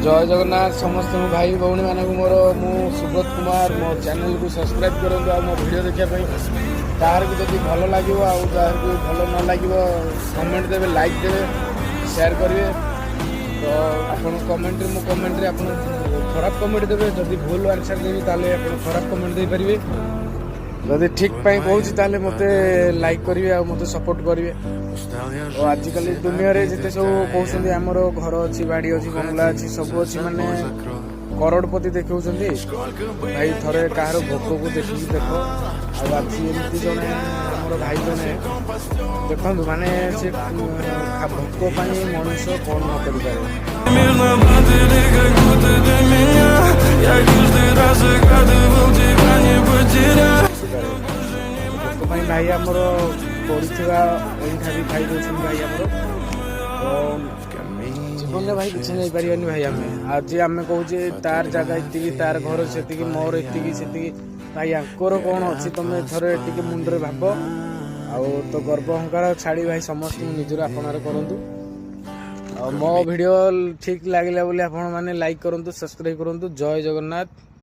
जय जगन्नाथ समस्त भाई भौणी मानक मोर मु सुब्रत कुमार मो चैनल को सब्सक्राइब करूँ आ मो वीडियो देखा तार भी जब भल लगे आर भी भल न लगे कमेंट देवे लाइक देवे शेयर करेंगे तो आप कमेंट मो कमेंट आप खराब कमेंट देवे जदि भूल आंसर देवी ताले खराब कमेंट दे पारे जदि ठीक कहूँ मत लाइक करेंगे आ मत सपोर्ट करेंगे और आजिकल दुनिया रे जिते सब कहते आमर घर अच्छी बाड़ी अच्छी बंगला अच्छी सब अच्छी माने करोड़पति देखा भाई थरे कहार भोक को देखिए देख आज एमती जड़े आम भाई जड़े देखु माने से भोक मनुष्य कौन न कर भाई आमर पड़ा अईठा भी खाई दे भाई आमर जीवन में भाई किसी नहीं पारे भाई आम आज आम कहे तार जगह ये तार घर से मोर ये भाई आंकर कौन अच्छी तुम थोड़े ये मुंडे भाव आ तो गर्व अहंकार छाड़ी भाई समस्त निजर आपणार करूँ मो वीडियो ठीक लगे बोली आप लाइक करूँ सब्सक्राइब करूँ जय जगन्नाथ।